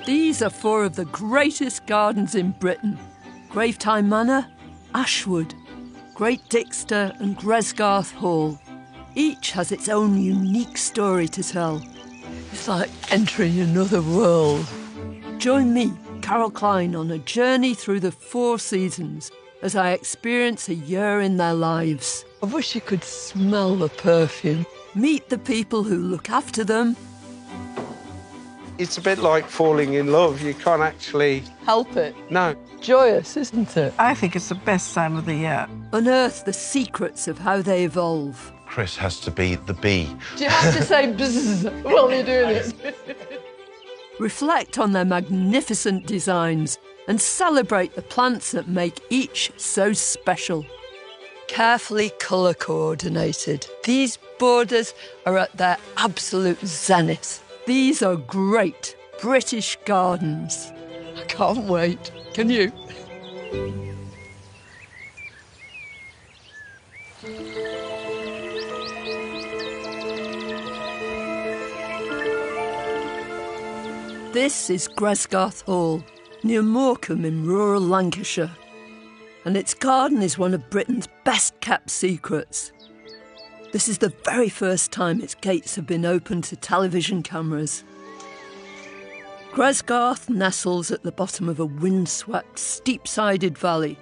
These are four of the greatest gardens in Britain. Gravetime Manor, Ashwood, Great Dixter and Gresgarth Hall. Each has its own unique story to tell. It's like entering another world. Join me, Carol Klein, on a journey through the four seasons as I experience a year in their lives. I wish you could smell the perfume. Meet the people who look after them. It's a bit like falling in love. You can't actually Help it. No. Joyous, isn't it? I think it's the best time of the year. Unearth the secrets of how they evolve. Chris has to be the bee. Do you have to say bzzz while you're doing it? Reflect on their magnificent designs and celebrate the plants that make each so special. Carefully colour coordinated, these borders are at their absolute zenith. These are great British gardens. I can't wait. Can you? This is Gresgarth Hall, near Morecambe in rural Lancashire. And its garden is one of Britain's best-kept secrets. This is the very first time its gates have been opened to television cameras. Gresgarth nestles at the bottom of a windswept, steep-sided valley,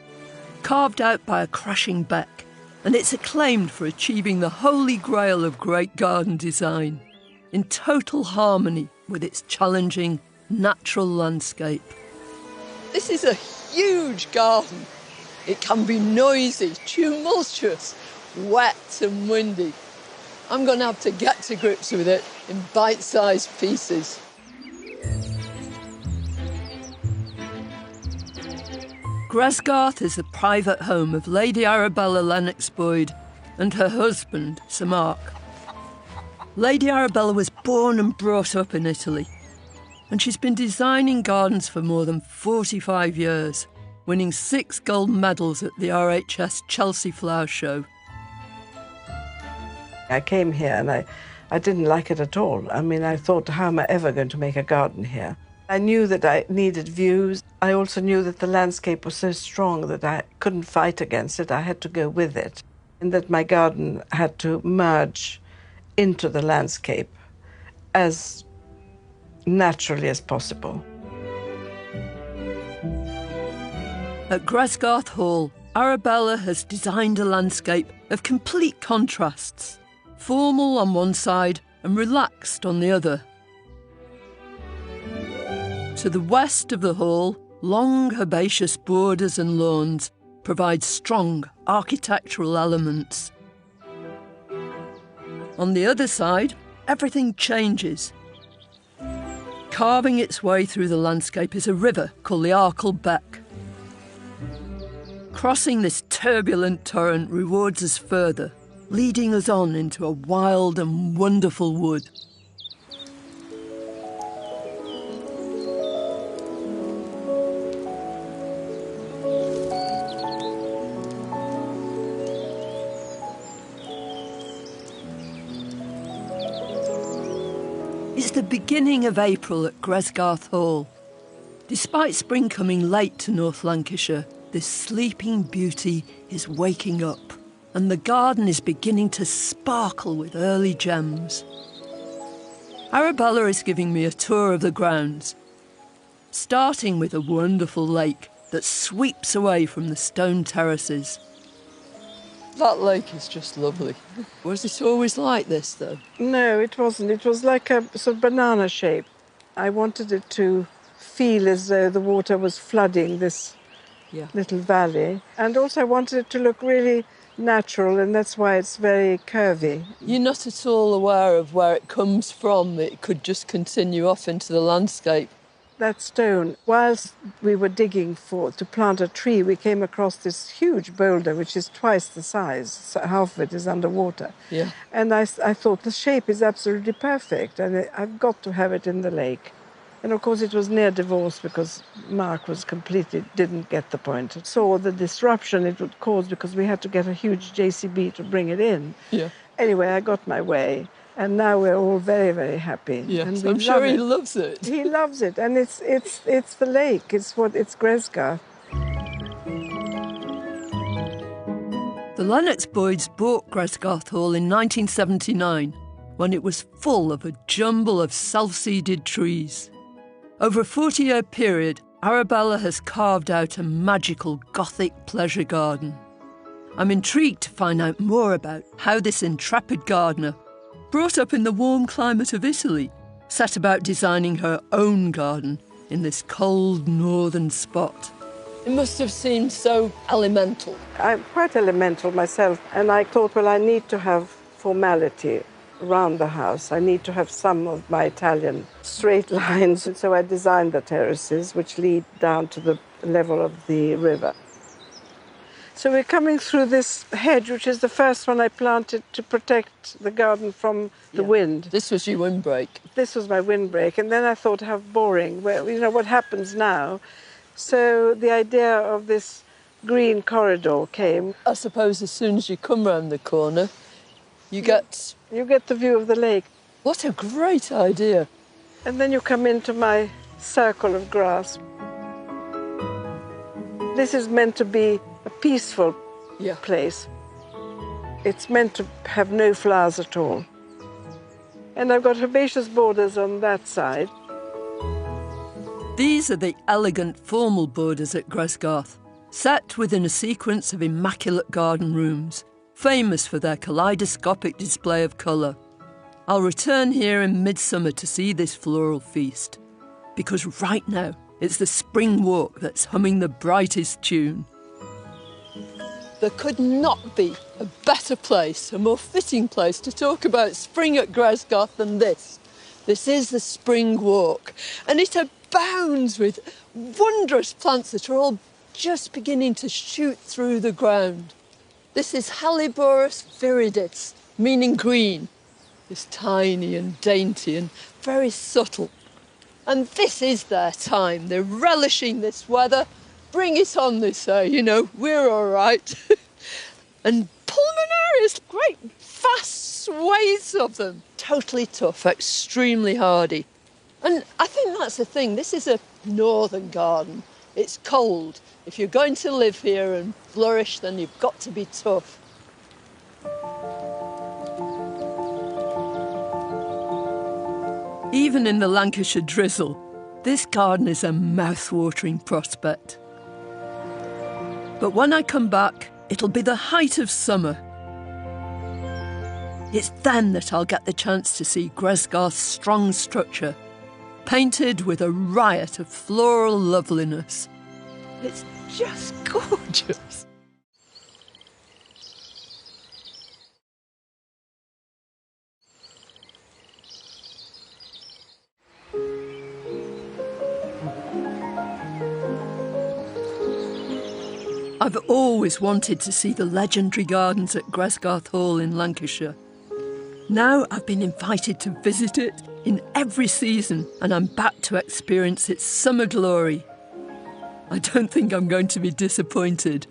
carved out by a crashing beck, and it's acclaimed for achieving the holy grail of great garden design, in total harmony with its challenging natural landscape. This is a huge garden. It can be noisy, tumultuous, wet and windy. I'm going to have to get to grips with it in bite-sized pieces. Gresgarth is the private home of Lady Arabella Lennox-Boyd and her husband, Sir Mark. Lady Arabella was born and brought up in Italy, and she's been designing gardens for more than 45 years, winning 6 gold medals at the RHS Chelsea Flower Show. I came here and I didn't like it at all. I mean, I thought, how am I ever going to make a garden here? I knew that I needed views. I also knew that the landscape was so strong that I couldn't fight against it. I had to go with it, and that my garden had to merge into the landscape as naturally as possible. At Gresgarth Hall, Arabella has designed a landscape of complete contrasts, formal on one side and relaxed on the other. To the west of the hall, long herbaceous borders and lawns provide strong architectural elements. On the other side, everything changes. Carving its way through the landscape is a river called the Arkle Beck. Crossing this turbulent torrent rewards us further, leading us on into a wild and wonderful wood. It's the beginning of April at Gresgarth Hall. Despite spring coming late to North Lancashire, this sleeping beauty is waking up, and the garden is beginning to sparkle with early gems. Arabella is giving me a tour of the grounds, starting with a wonderful lake that sweeps away from the stone terraces. That lake is just lovely. Was it always like this, though? No, it wasn't. It was like a sort of banana shape. I wanted it to feel as though the water was flooding this little valley. And also I wanted it to look really natural, and that's why it's very curvy. You're not at all aware of where it comes from. It could just continue off into the landscape. That stone, whilst we were digging to plant a tree, we came across this huge boulder, which is twice the size. So half of it is underwater. Yeah. And I thought the shape is absolutely perfect, and I've got to have it in the lake. And of course it was near divorce because Mark didn't get the point. Saw the disruption it would cause because we had to get a huge JCB to bring it in. Yeah. Anyway, I got my way. And now we're all very, very happy. Yes, and we I'm sure he love loves it. it. He loves it, and it's the lake. It's Gresgarth. The Lennox-Boyds bought Gresgarth Hall in 1979, when it was full of a jumble of self-seeded trees. Over a 40-year period, Arabella has carved out a magical Gothic pleasure garden. I'm intrigued to find out more about how this intrepid gardener, brought up in the warm climate of Italy, set about designing her own garden in this cold northern spot. It must have seemed so elemental. I'm quite elemental myself, and I thought, well, I need to have formality around the house. I need to have some of my Italian straight lines, and so I designed the terraces, which lead down to the level of the river. So we're coming through this hedge, which is the first one I planted to protect the garden from the wind. This was your windbreak. This was my windbreak, and then I thought, how boring. Well, you know, what happens now? So the idea of this green corridor came. I suppose as soon as you come round the corner, you get the view of the lake. What a great idea. And then you come into my circle of grass. This is meant to be a peaceful place. It's meant to have no flowers at all. And I've got herbaceous borders on that side. These are the elegant formal borders at Gresgarth, set within a sequence of immaculate garden rooms, famous for their kaleidoscopic display of colour. I'll return here in midsummer to see this floral feast, because right now it's the spring walk that's humming the brightest tune. There could not be a better place, a more fitting place to talk about spring at Gresgarth than this. This is the spring walk, and it abounds with wondrous plants that are all just beginning to shoot through the ground. This is Helleborus viridis, meaning green. It's tiny and dainty and very subtle. And this is their time. They're relishing this weather. Bring it on, they say, you know, we're all right. And pulmonarias, great vast swathes of them. Totally tough, extremely hardy. And I think that's the thing. This is a northern garden. It's cold. If you're going to live here and flourish, then you've got to be tough. Even in the Lancashire drizzle, this garden is a mouth-watering prospect. But when I come back, it'll be the height of summer. It's then that I'll get the chance to see Gresgarth's strong structure, painted with a riot of floral loveliness. It's just gorgeous. I've always wanted to see the legendary gardens at Gresgarth Hall in Lancashire. Now I've been invited to visit it in every season, and I'm back to experience its summer glory. I don't think I'm going to be disappointed.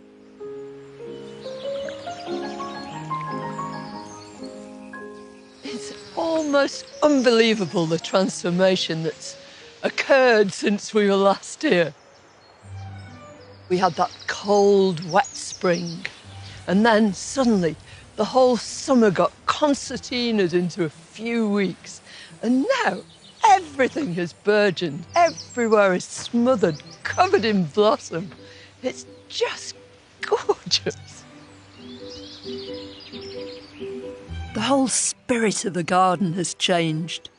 It's almost unbelievable, the transformation that's occurred since we were last here. We had that cold, wet spring, and then suddenly the whole summer got concertinaed into a few weeks. And now everything has burgeoned. Everywhere is smothered, covered in blossom. It's just gorgeous. The whole spirit of the garden has changed.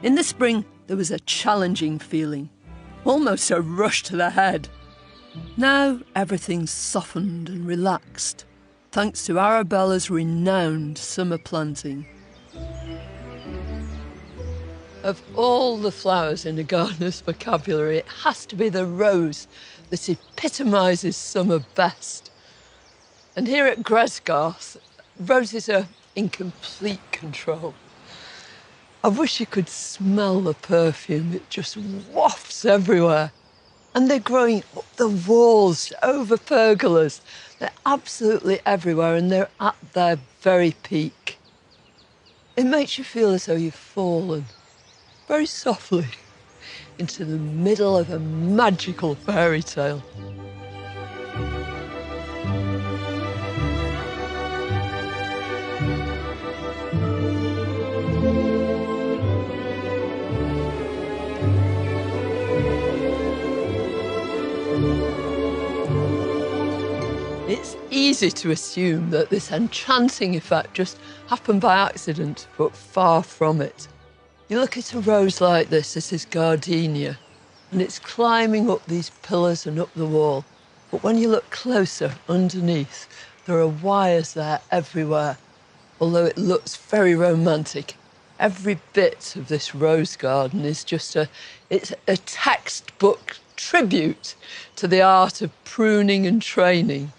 In the spring, there was a challenging feeling, almost a rush to the head. Now everything's softened and relaxed, thanks to Arabella's renowned summer planting. Of all the flowers in a gardener's vocabulary, it has to be the rose that epitomises summer best. And here at Gresgarth, roses are in complete control. I wish you could smell the perfume. It just wafts everywhere. And they're growing up the walls, over pergolas. They're absolutely everywhere, and they're at their very peak. It makes you feel as though you've fallen, very softly, into the middle of a magical fairy tale. It's easy to assume that this enchanting effect just happened by accident, but far from it. You look at a rose like this is gardenia, and it's climbing up these pillars and up the wall. But when you look closer underneath, there are wires there everywhere, although it looks very romantic. Every bit of this rose garden is just it's a textbook tribute to the art of pruning and training.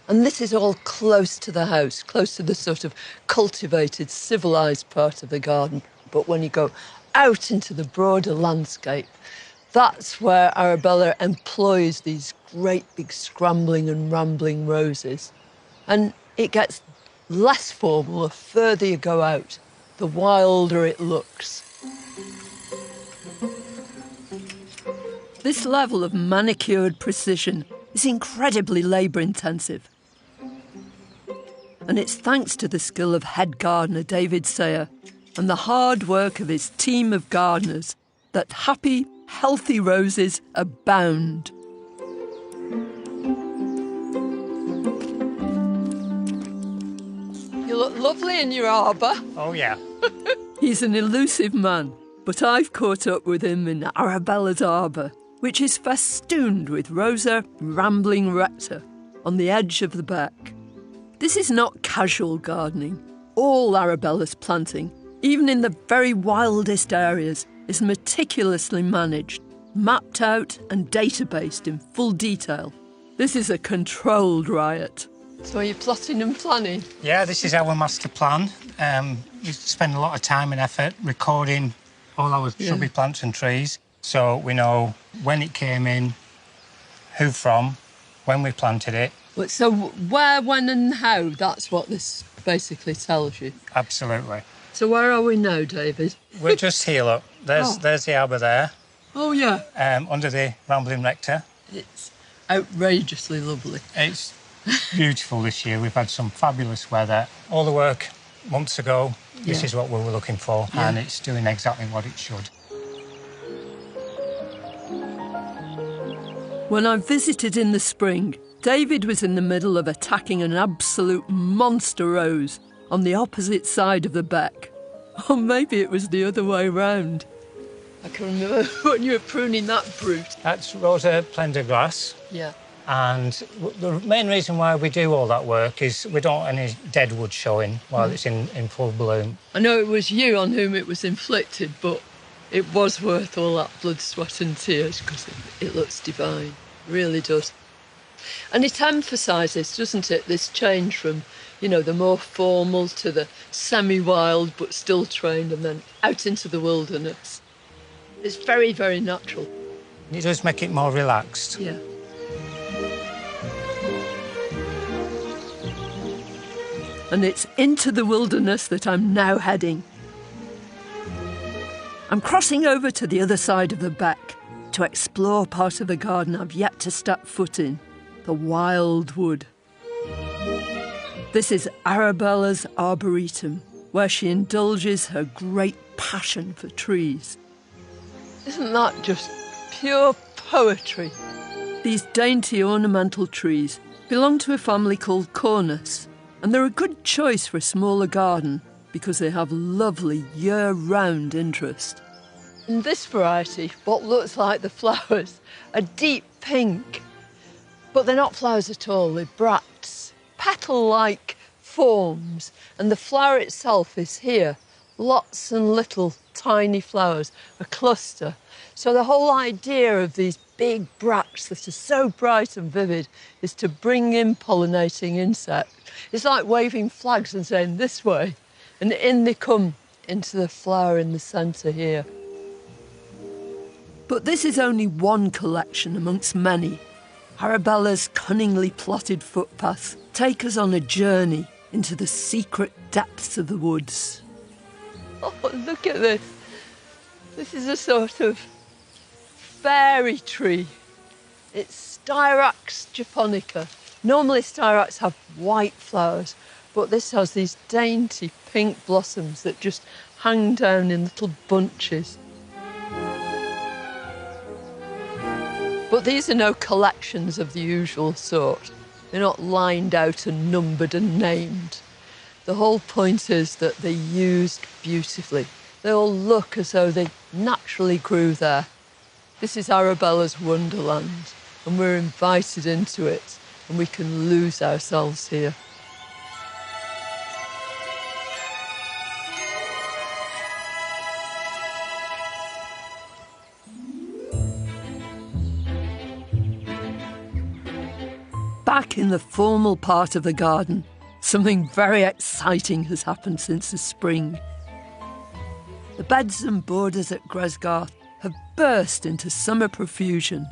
And this is all close to the house, close to the sort of cultivated, civilised part of the garden. But when you go out into the broader landscape, that's where Arabella employs these great big scrambling and rambling roses. And it gets less formal the further you go out, the wilder it looks. This level of manicured precision is incredibly labour-intensive. And it's thanks to the skill of head gardener David Sayer and the hard work of his team of gardeners that happy, healthy roses abound. You look lovely in your arbour. Oh, yeah. He's an elusive man, but I've caught up with him in Arabella's arbour, which is festooned with Rosa rambling recta on the edge of the beck. This is not casual gardening. All Arabella's planting, even in the very wildest areas, is meticulously managed, mapped out and databased in full detail. This is a controlled riot. So are you plotting and planning? Yeah, this is our master plan. We spend a lot of time and effort recording all our shrubby plants and trees, so we know when it came in, who from, when we planted it. So where, when and how, that's what this basically tells you? Absolutely. So where are we now, David? We're just here, look. There's the arbour there. Oh, yeah. Under the rambling rector. It's outrageously lovely. It's beautiful this year. We've had some fabulous weather. All the work months ago, this is what we were looking for, and it's doing exactly what it should. When I visited in the spring, David was in the middle of attacking an absolute monster rose on the opposite side of the beck. Or maybe it was the other way round. I can remember when you were pruning that brute. That's Rosa Prendergrass. Yeah. And the main reason why we do all that work is we don't want any dead wood showing while it's in full bloom. I know it was you on whom it was inflicted, but it was worth all that blood, sweat and tears because it looks divine. It really does. And it emphasises, doesn't it, this change from, you know, the more formal to the semi-wild but still trained and then out into the wilderness. It's very, very natural. It does make it more relaxed. Yeah. And it's into the wilderness that I'm now heading. I'm crossing over to the other side of the beck to explore part of the garden I've yet to step foot in, the wild wood. This is Arabella's Arboretum, where she indulges her great passion for trees. Isn't that just pure poetry? These dainty ornamental trees belong to a family called Cornus, and they're a good choice for a smaller garden because they have lovely year-round interest. In this variety, what looks like the flowers are deep pink, but they're not flowers at all, they're bracts, petal-like forms, and the flower itself is here, lots and little tiny flowers, a cluster. So the whole idea of these big bracts that are so bright and vivid is to bring in pollinating insects. It's like waving flags and saying, this way, and in they come into the flower in the centre here. But this is only one collection amongst many. Arabella's cunningly plotted footpaths take us on a journey into the secret depths of the woods. Oh, look at this. This is a sort of fairy tree. It's Styrax japonica. Normally Styrax have white flowers, but this has these dainty pink blossoms that just hang down in little bunches. But these are no collections of the usual sort. They're not lined out and numbered and named. The whole point is that they're used beautifully. They all look as though they naturally grew there. This is Arabella's wonderland, and we're invited into it, and we can lose ourselves here. Back in the formal part of the garden, something very exciting has happened since the spring. The beds and borders at Gresgarth have burst into summer profusion.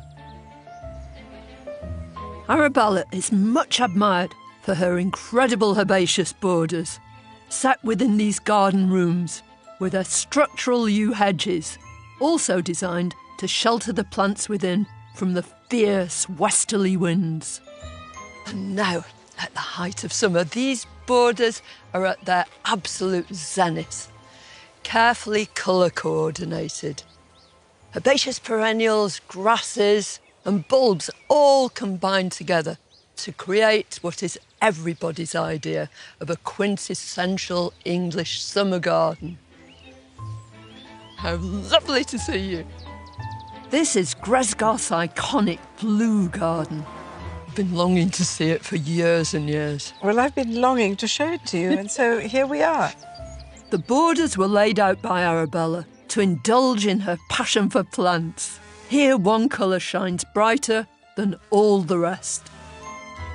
Arabella is much admired for her incredible herbaceous borders, set within these garden rooms with their structural yew hedges, also designed to shelter the plants within from the fierce westerly winds. And now, at the height of summer, these borders are at their absolute zenith, carefully colour coordinated. Herbaceous perennials, grasses and bulbs all combine together to create what is everybody's idea of a quintessential English summer garden. How lovely to see you. This is Gresgarth's iconic blue garden. I've been longing to see it for years and years. Well, I've been longing to show it to you, and so here we are. The borders were laid out by Arabella to indulge in her passion for plants. Here one colour shines brighter than all the rest.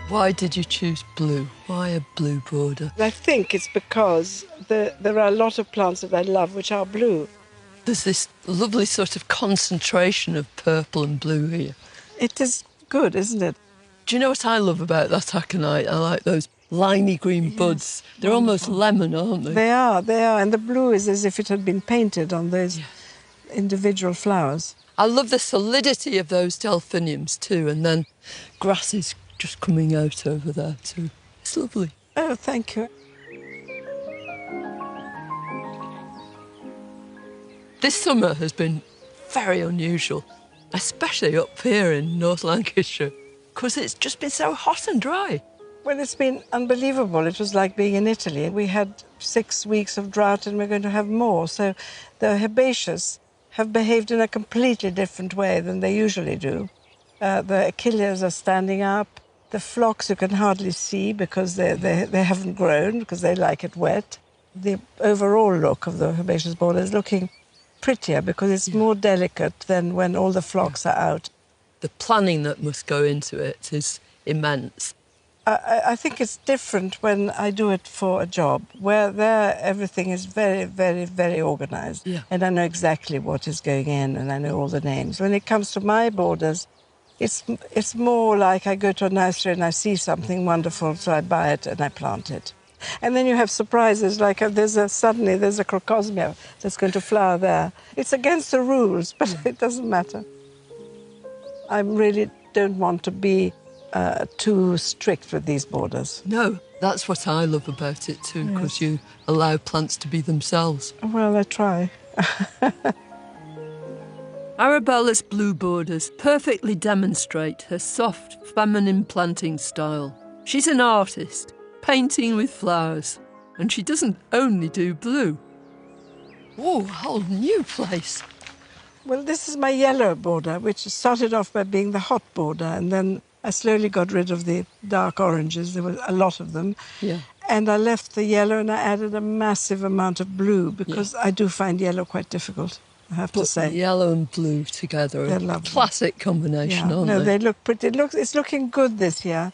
Why did you choose blue? Why a blue border? I think it's because there are a lot of plants that I love which are blue. There's this lovely sort of concentration of purple and blue here. It is good, isn't it? Do you know what I love about that aconite? I like those limey green buds. They're almost lemon, aren't they? They are. And the blue is as if it had been painted on those individual flowers. I love the solidity of those delphiniums too, and then grasses just coming out over there too. It's lovely. Oh, thank you. This summer has been very unusual, especially up here in North Lancashire, because it's just been so hot and dry. Well, it's been unbelievable. It was like being in Italy. We had 6 weeks of drought and we're going to have more. So the herbaceous have behaved in a completely different way than they usually do. The achilles are standing up. The phlox you can hardly see because they haven't grown, because they like it wet. The overall look of the herbaceous border is looking prettier because it's more delicate than when all the phlox are out. The planning that must go into it is immense. I think it's different when I do it for a job, where there everything is very, very, very organised. Yeah. And I know exactly what is going in and I know all the names. When it comes to my borders, it's more like I go to a nursery and I see something wonderful, so I buy it and I plant it. And then you have surprises, like suddenly there's a crocosmia that's going to flower there. It's against the rules, but it doesn't matter. I really don't want to be too strict with these borders. No, that's what I love about it too, because you allow plants to be themselves. Well, I try. Arabella's blue borders perfectly demonstrate her soft, feminine planting style. She's an artist, painting with flowers, and she doesn't only do blue. Oh, a whole new place. Well, this is my yellow border, which started off by being the hot border, and then I slowly got rid of the dark oranges. There were a lot of them. Yeah. And I left the yellow and I added a massive amount of blue because I do find yellow quite difficult, I have to say. Yellow and blue together are a classic combination, aren't no, they? they look pretty. It's looking good this year.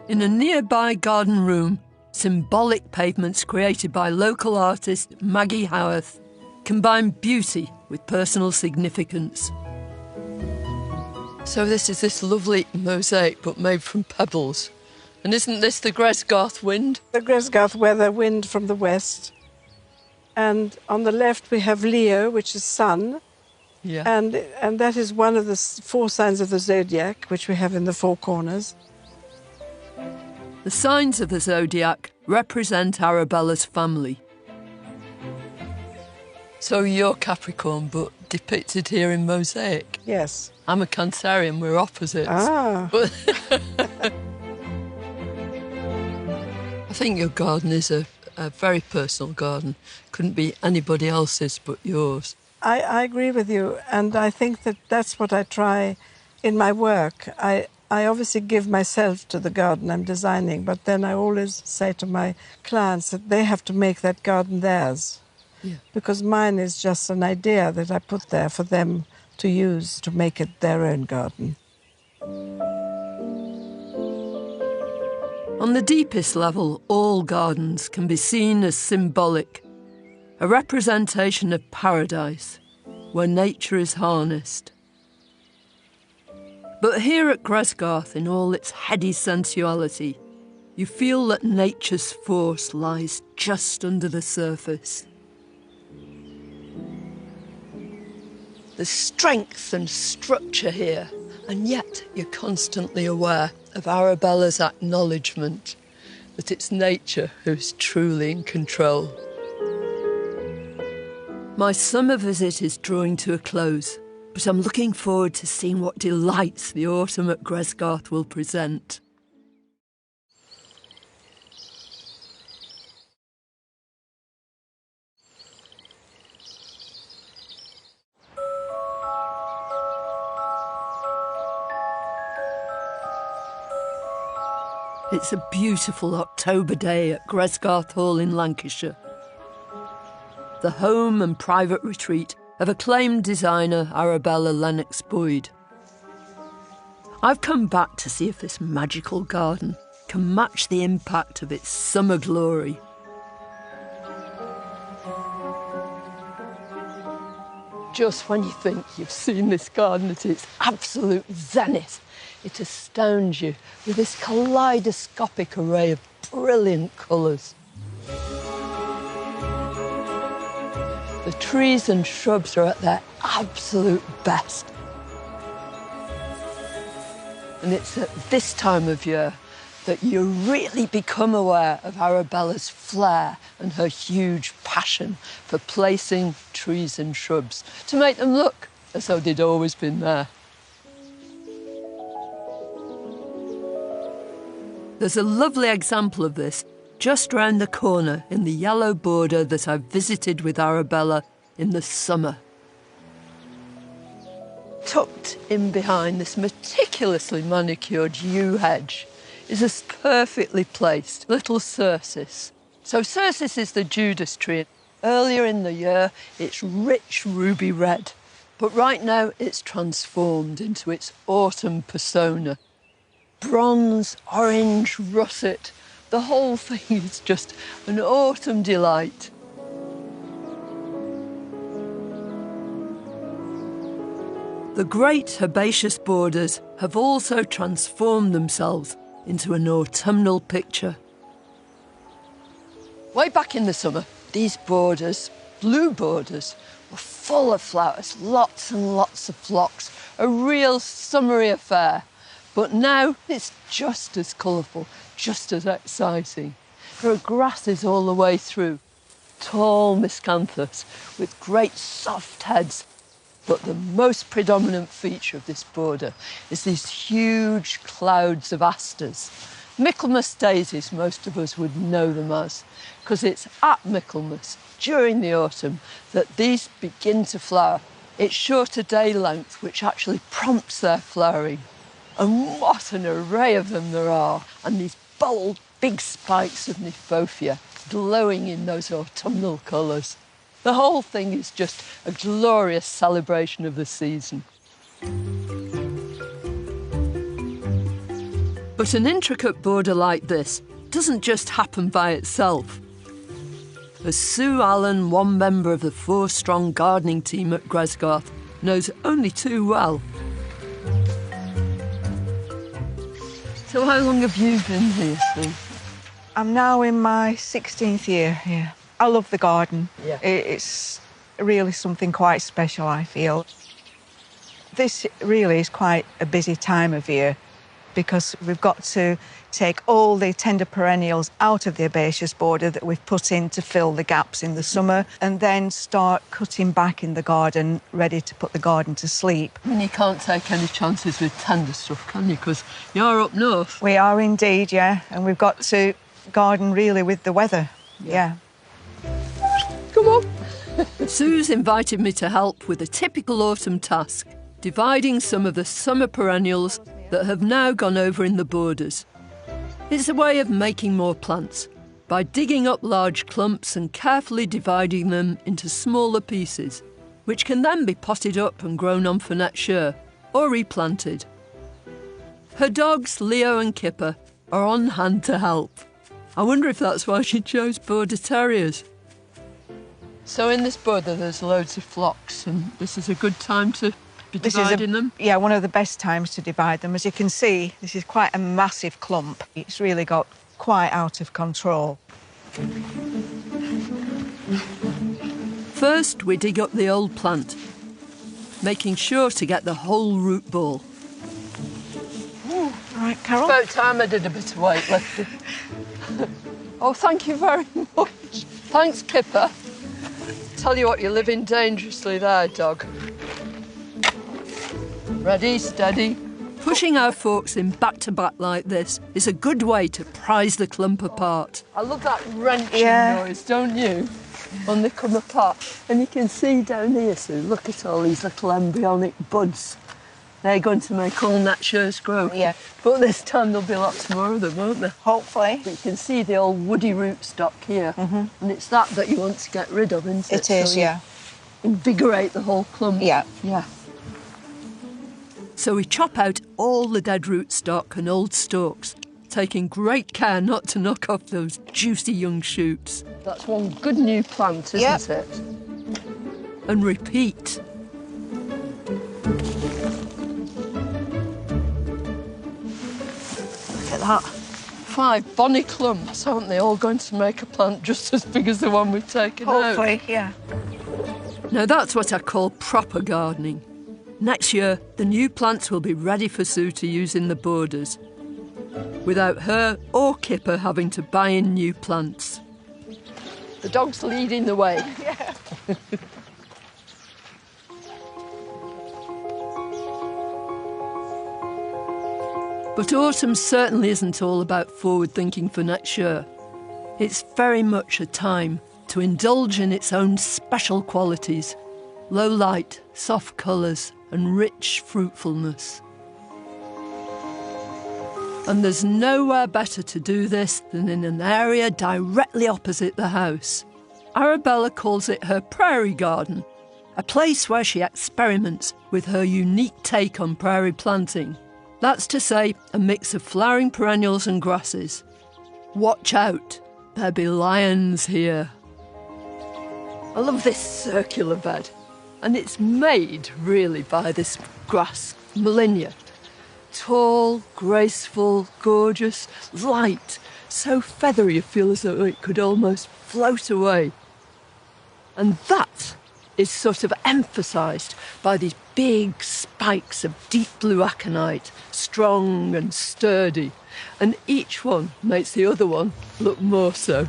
In a nearby garden room, symbolic pavements created by local artist Maggie Howarth combine beauty with personal significance. So this is this lovely mosaic, but made from pebbles. And isn't this the Gresgarth wind? The Gresgarth weather, wind from the west. And on the left we have Leo, which is sun. Yeah. And that is one of the 4 signs of the zodiac, which we have in the 4 corners. The signs of the zodiac represent Arabella's family. So you're Capricorn, but depicted here in mosaic. Yes. I'm a Cancerian, we're opposites. Ah. But I think your garden is a very personal garden. Couldn't be anybody else's but yours. I agree with you, and I think that that's what I try in my work. I obviously give myself to the garden I'm designing, but then I always say to my clients that they have to make that garden theirs. Yeah. Because mine is just an idea that I put there for them to use to make it their own garden. On the deepest level, all gardens can be seen as symbolic, a representation of paradise, where nature is harnessed. But here at Gresgarth, in all its heady sensuality, you feel that nature's force lies just under the surface. There's strength and structure here, and yet you're constantly aware of Arabella's acknowledgement that it's nature who's truly in control. My summer visit is drawing to a close, but I'm looking forward to seeing what delights the autumn at Gresgarth will present. It's a beautiful October day at Gresgarth Hall in Lancashire, the home and private retreat of acclaimed designer Arabella Lennox-Boyd. I've come back to see if this magical garden can match the impact of its summer glory. Just when you think you've seen this garden at its absolute zenith, it astounds you with this kaleidoscopic array of brilliant colours. The trees and shrubs are at their absolute best. And it's at this time of year that you really become aware of Arabella's flair and her huge passion for placing trees and shrubs to make them look as though they'd always been there. There's a lovely example of this just round the corner in the yellow border that I visited with Arabella in the summer. Tucked in behind this meticulously manicured yew hedge is a perfectly placed little cercis. So cercis is the Judas tree. Earlier in the year, it's rich ruby red, but right now it's transformed into its autumn persona. Bronze, orange, russet, the whole thing is just an autumn delight. The great herbaceous borders have also transformed themselves into an autumnal picture. Way back in the summer, these borders, blue borders, were full of flowers, lots and lots of phlox, a real summery affair. But now it's just as colourful, just as exciting. There are grasses all the way through, tall miscanthus with great soft heads. But the most predominant feature of this border is these huge clouds of asters. Michaelmas daisies, most of us would know them as, because it's at Michaelmas, during the autumn, that these begin to flower. It's shorter day length, which actually prompts their flowering. And what an array of them there are, and these bold, big spikes of Nymphophia glowing in those autumnal colours. The whole thing is just a glorious celebration of the season. But an intricate border like this doesn't just happen by itself. As Sue Allen, one member of the 4-strong gardening team at Gresgarth, knows only too well. So how long have you been here, Sue? I'm now in my 16th year here. I love the garden. Yeah. It's really something quite special, I feel. This really is quite a busy time of year because we've got to take all the tender perennials out of the herbaceous border that we've put in to fill the gaps in the summer and then start cutting back in the garden, ready to put the garden to sleep. I mean, you can't take any chances with tender stuff, can you? Because you're up north. We are indeed, yeah, and we've got to garden really with the weather, yeah. Come on. Sue's invited me to help with a typical autumn task, dividing some of the summer perennials that have now gone over in the borders. It's a way of making more plants by digging up large clumps and carefully dividing them into smaller pieces, which can then be potted up and grown on for next year or replanted. Her dogs, Leo and Kipper, are on hand to help. I wonder if that's why she chose border terriers. So in this border there's loads of flocks and this is a good time to be dividing them? Yeah, one of the best times to divide them. As you can see, this is quite a massive clump. It's really got quite out of control. First, we dig up the old plant, making sure to get the whole root ball. All right, Carol. About time I did a bit of weightlifting. Oh, thank you very much. Thanks, Kipper. Tell you what, you're living dangerously there, dog. Ready, steady. Pushing our forks in back-to-back like this is a good way to prise the clump apart. I love that wrenching noise, don't you? When they come apart. And you can see down here, Sue, look at all these little embryonic buds. They're going to make all next year's growth. Yeah. But this time there'll be lots more of them, won't there? Hopefully. But you can see the old woody rootstock here. And it's that you want to get rid of, isn't it? It is, so yeah. Invigorate the whole clump. Yeah. Yeah. So we chop out all the dead rootstock and old stalks, taking great care not to knock off those juicy young shoots. That's one good new plant, isn't it? And repeat. Look at that. 5 bonny clumps, aren't they? All going to make a plant just as big as the one we've taken out. Hopefully, yeah. Now that's what I call proper gardening. Next year, the new plants will be ready for Sue to use in the borders, without her or Kipper having to buy in new plants. The dog's leading the way. Yeah. But autumn certainly isn't all about forward thinking for next year. It's very much a time to indulge in its own special qualities: low light, soft colours and rich fruitfulness. And there's nowhere better to do this than in an area directly opposite the house. Arabella calls it her Prairie Garden, a place where she experiments with her unique take on prairie planting. That's to say, a mix of flowering perennials and grasses. Watch out, there'll be lions here. I love this circular bed, and it's made really by this grass, Molinia. Tall, graceful, gorgeous, light, so feathery you feel as though it could almost float away. And that is sort of emphasised by these big spikes of deep blue aconite, strong and sturdy, and each one makes the other one look more so.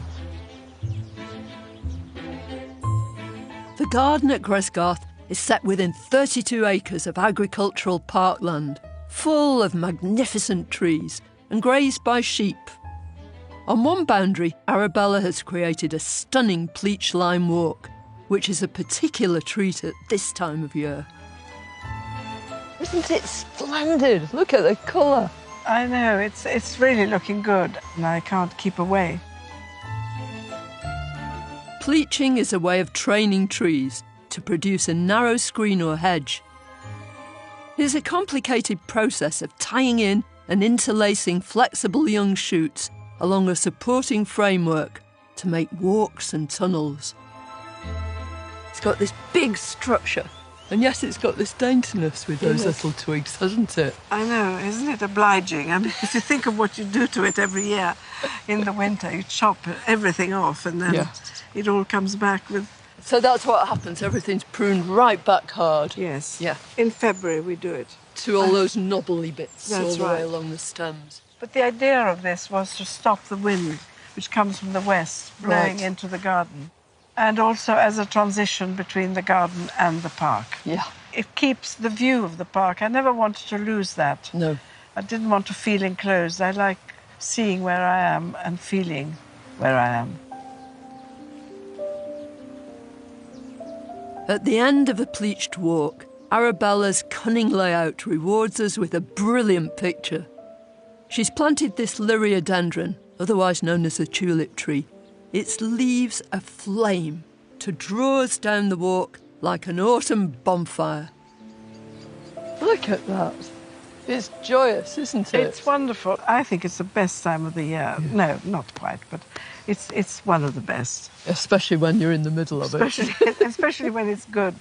The garden at Gresgarth is set within 32 acres of agricultural parkland, full of magnificent trees and grazed by sheep. On one boundary, Arabella has created a stunning pleach lime walk, which is a particular treat at this time of year. Isn't it splendid? Look at the colour. I know, it's really looking good, and I can't keep away. Pleaching is a way of training trees to produce a narrow screen or hedge. It is a complicated process of tying in and interlacing flexible young shoots along a supporting framework to make walks and tunnels. It's got this big structure And yet it's got this daintiness with those little twigs, hasn't it? I know, isn't it obliging? I mean, if you think of what you do to it every year in the winter, you chop everything off and then it all comes back with... So that's what happens, everything's pruned right back hard. Yes. Yeah. In February we do it. To all those knobbly bits all That's the way right. along the stems. But the idea of this was to stop the wind, which comes from the west, blowing into the garden. And also as a transition between the garden and the park. Yeah. It keeps the view of the park. I never wanted to lose that. No. I didn't want to feel enclosed. I like seeing where I am and feeling where I am. At the end of the pleached walk, Arabella's cunning layout rewards us with a brilliant picture. She's planted this liriodendron, otherwise known as a tulip tree, its leaves aflame to draw us down the walk like an autumn bonfire. Look at that. It's joyous, isn't it? It's wonderful. I think it's the best time of the year. No, not quite, but it's one of the best. Especially when you're in the middle of it. Especially when it's good,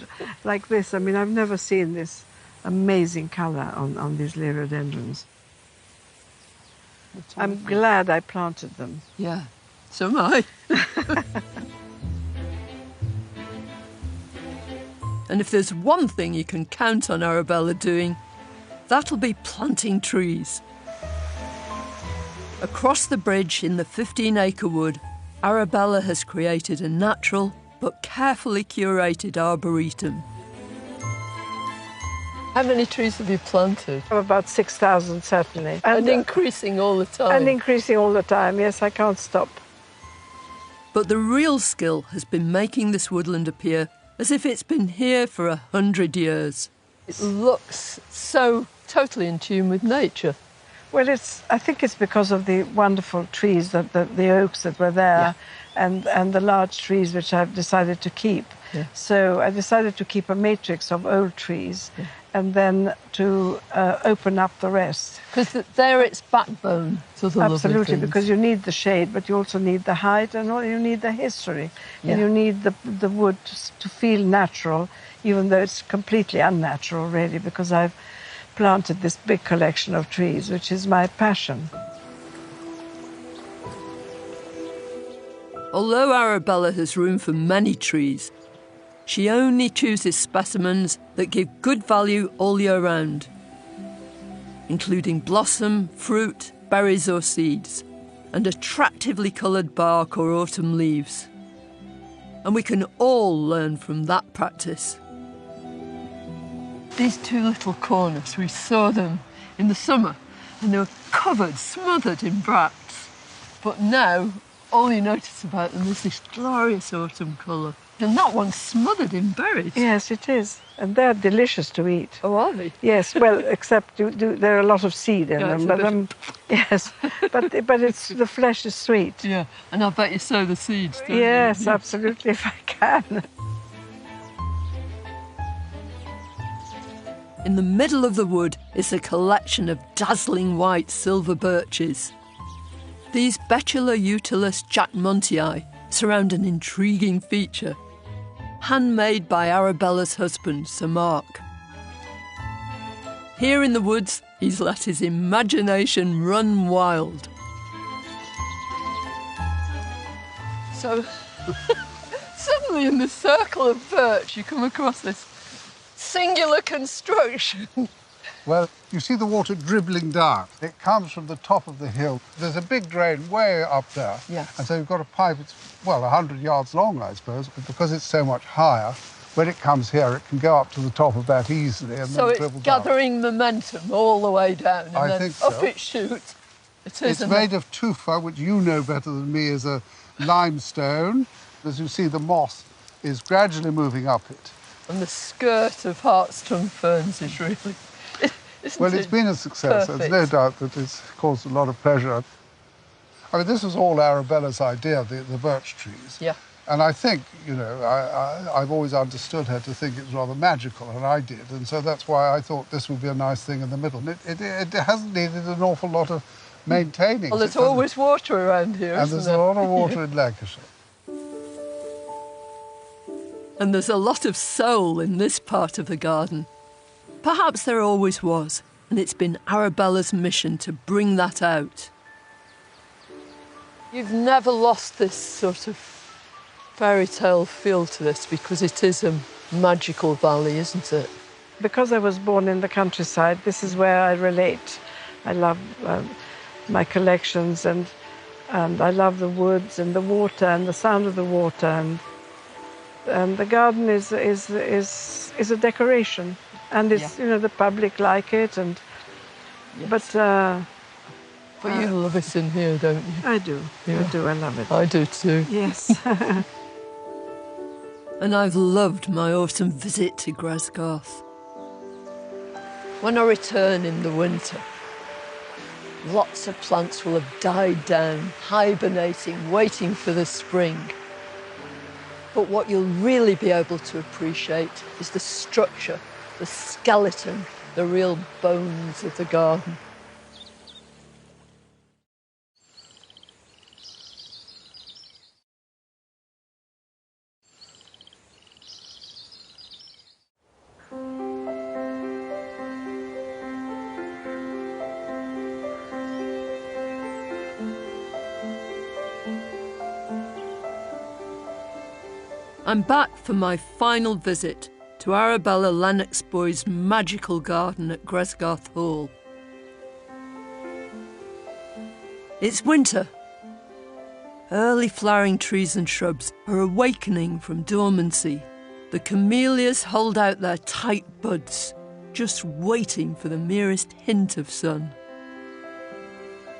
like this. I mean, I've never seen this amazing colour on these liriodendrons. I'm glad I planted them. Yeah, so am I. And if there's one thing you can count on Arabella doing, that'll be planting trees. Across the bridge in the 15-acre wood, Arabella has created a natural but carefully curated arboretum. How many trees have you planted? About 6,000, certainly. And increasing all the time. And increasing all the time, yes, I can't stop. But the real skill has been making this woodland appear as if it's been here for 100 years. It looks so totally in tune with nature. Well, I think it's because of the wonderful trees, the oaks that were there, and the large trees which I've decided to keep. Yeah. So I decided to keep a matrix of old trees and then to open up the rest. Because they're its backbone to the lovely Absolutely, things. because you need the shade, but you also need the height and you need the history. Yeah. And you need the wood to feel natural, even though it's completely unnatural, really, because I've planted this big collection of trees, which is my passion. Although Arabella has room for many trees, she only chooses specimens that give good value all year round, including blossom, fruit, berries or seeds, and attractively coloured bark or autumn leaves. And we can all learn from that practice. These two little corners, we saw them in the summer, and they were covered, smothered in bracts. But now, all you notice about them is this glorious autumn colour. And that one's smothered in berries. Yes, it is. And they're delicious to eat. Oh, are they? Yes, well, except there are a lot of seed in them. But yes, but it's the flesh is sweet. Yeah, and I bet you sow the seeds, don't you? Yes, absolutely, if I can. In the middle of the wood is a collection of dazzling white silver birches. These Betula utilis jackmontii surround an intriguing feature, handmade by Arabella's husband, Sir Mark. Here in the woods, he's let his imagination run wild. So, suddenly in the circle of birch, you come across this singular construction. Well, you see the water dribbling down. It comes from the top of the hill. There's a big drain way up there. Yes. And so you've got a pipe, it's, well, 100 yards long, I suppose, but because it's so much higher, when it comes here, it can go up to the top of that easily and So then it's dribble down. gathering momentum all the way down, and I then think up so. it shoots. It's made of tufa, which you know better than me is a limestone. As you see, the moss is gradually moving up it. And the skirt of hart's tongue ferns is really... Well, it's been a success. Perfect. There's no doubt that it's caused a lot of pleasure. I mean, this was all Arabella's idea, the birch trees. Yeah. And I think, you know, I've always understood her to think it was rather magical, and I did. And so that's why I thought this would be a nice thing in the middle. It hasn't needed an awful lot of maintaining. Well, there's always water around here, and isn't there's there? a lot of water in Lancashire. And there's a lot of soul in this part of the garden. Perhaps there always was, and it's been Arabella's mission to bring that out. You've never lost this sort of fairy tale feel to this, because it is a magical valley, isn't it? Because I was born in the countryside, this is where I relate. I love my collections, and I love the woods and the water and the sound of the water, and the garden is a decoration, and it's the public like it, and but you love it in here, don't you? I do. Yeah. I do. I love it. I do too. Yes. And I've loved my autumn visit to Gresgarth. When I return in the winter, lots of plants will have died down, hibernating, waiting for the spring. But what you'll really be able to appreciate is the structure, the skeleton, the real bones of the garden. I'm back for my final visit to Arabella Lennox-Boyd's magical garden at Gresgarth Hall. It's winter. Early flowering trees and shrubs are awakening from dormancy. The camellias hold out their tight buds, just waiting for the merest hint of sun.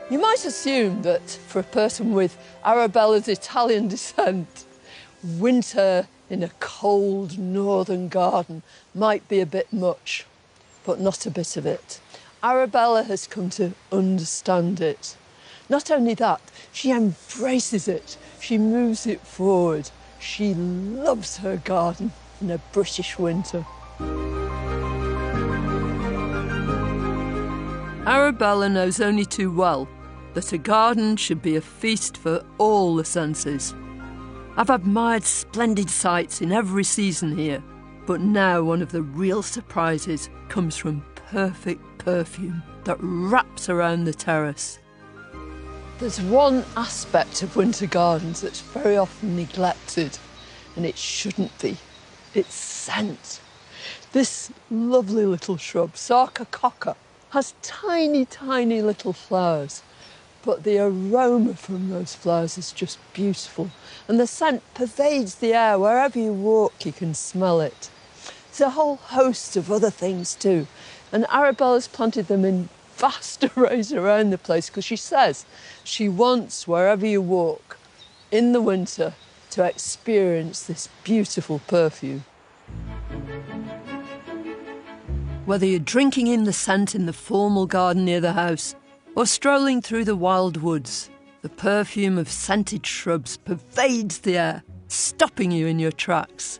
You might assume that for a person with Arabella's Italian descent, winter in a cold northern garden might be a bit much, but not a bit of it. Arabella has come to understand it. Not only that, she embraces it. She moves it forward. She loves her garden in a British winter. Arabella knows only too well that a garden should be a feast for all the senses. I've admired splendid sights in every season here, but now one of the real surprises comes from perfect perfume that wraps around the terrace. There's one aspect of winter gardens that's very often neglected, and it shouldn't be. It's scent. This lovely little shrub, Sarcococca, has tiny, tiny little flowers. But the aroma from those flowers is just beautiful. And the scent pervades the air. Wherever you walk, you can smell it. There's a whole host of other things too. And Arabella's planted them in vast arrays around the place because she says she wants, wherever you walk, in the winter, to experience this beautiful perfume. Whether you're drinking in the scent in the formal garden near the house, or strolling through the wild woods, the perfume of scented shrubs pervades the air, stopping you in your tracks.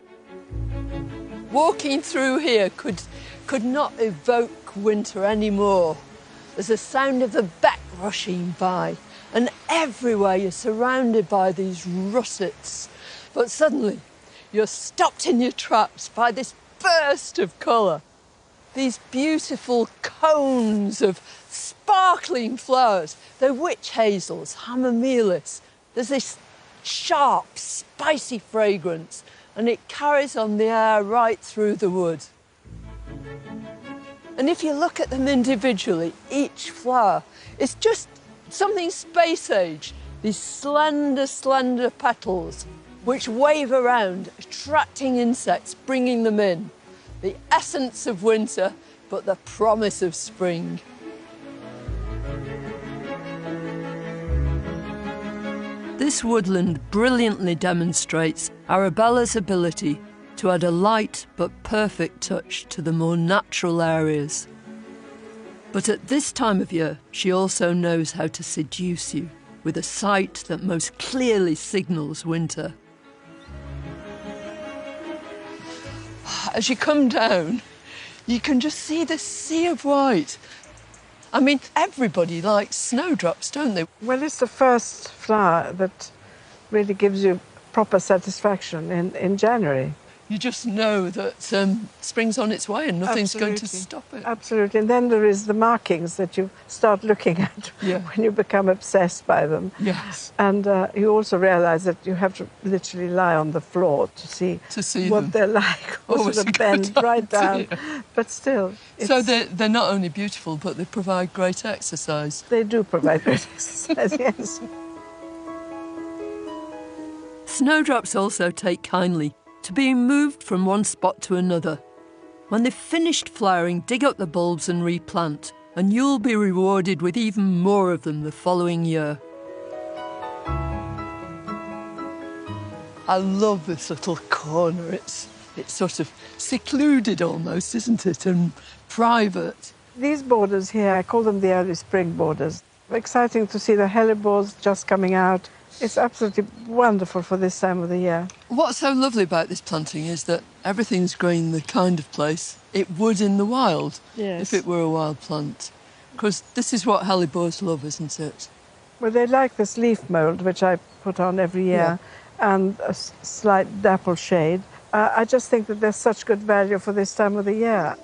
Walking through here could not evoke winter anymore. There's the sound of the beck rushing by, and everywhere you're surrounded by these russets. But suddenly, you're stopped in your tracks by this burst of colour. These beautiful cones of sparkling flowers. They're witch hazels, hamamelis. There's this sharp, spicy fragrance, and it carries on the air right through the wood. And if you look at them individually, each flower is just something space age. These slender, slender petals which wave around, attracting insects, bringing them in. The essence of winter, but the promise of spring. This woodland brilliantly demonstrates Arabella's ability to add a light but perfect touch to the more natural areas. But at this time of year, she also knows how to seduce you with a sight that most clearly signals winter. As you come down, you can just see the sea of white. I mean, everybody likes snowdrops, don't they? Well, it's the first flower that really gives you proper satisfaction in January. You just know that spring's on its way and nothing's going to stop it. Absolutely. And then there is the markings that you start looking at when you become obsessed by them. Yes. And you also realise that you have to literally lie on the floor to see what them. they're like. Or sort of bend right down. But still. So they're not only beautiful, but they provide great exercise. They do provide great exercise, yes. Snowdrops also take kindly to being moved from one spot to another. When they've finished flowering, dig up the bulbs and replant, and you'll be rewarded with even more of them the following year. I love this little corner. It's sort of secluded almost, isn't it, and private. These borders here, I call them the early spring borders. Exciting to see the hellebores just coming out. It's absolutely wonderful for this time of the year. What's so lovely about this planting is that everything's growing the kind of place it would in the wild if it were a wild plant. Because this is what hellebores love, isn't it? Well, they like this leaf mould, which I put on every year, and a slight dapple shade. I just think that there's such good value for this time of the year.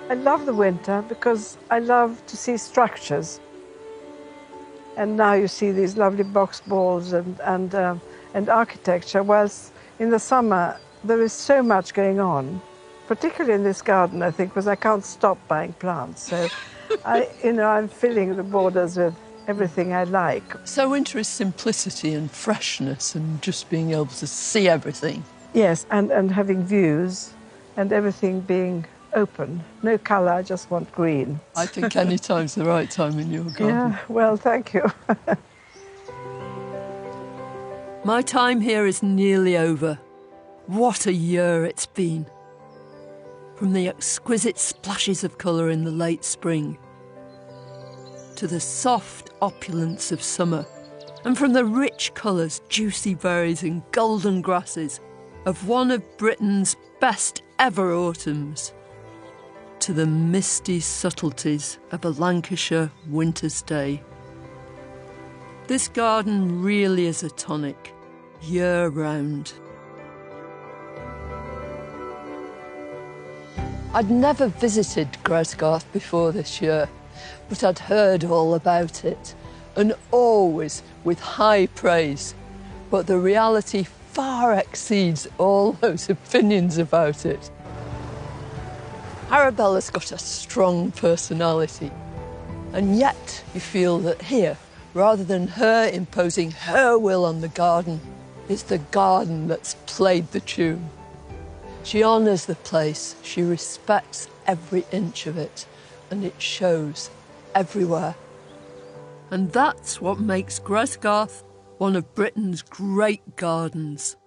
I love the winter because I love to see structures. And now you see these lovely box balls and architecture, whilst in the summer there is so much going on, particularly in this garden, I think, because I can't stop buying plants. So I'm filling the borders with everything I like. So winter is simplicity and freshness and just being able to see everything. Yes, and having views and everything being open. No colour, I just want green. I think any time's the right time in your garden. Yeah, well, thank you. My time here is nearly over. What a year it's been. From the exquisite splashes of colour in the late spring to the soft opulence of summer, and from the rich colours, juicy berries and golden grasses of one of Britain's best ever autumns, to the misty subtleties of a Lancashire winter's day. This garden really is a tonic, year-round. I'd never visited Gresgarth before this year, but I'd heard all about it, and always with high praise. But the reality far exceeds all those opinions about it. Arabella's got a strong personality, and yet you feel that here, rather than her imposing her will on the garden, it's the garden that's played the tune. She honours the place, she respects every inch of it, and it shows everywhere. And that's what makes Gresgarth one of Britain's great gardens.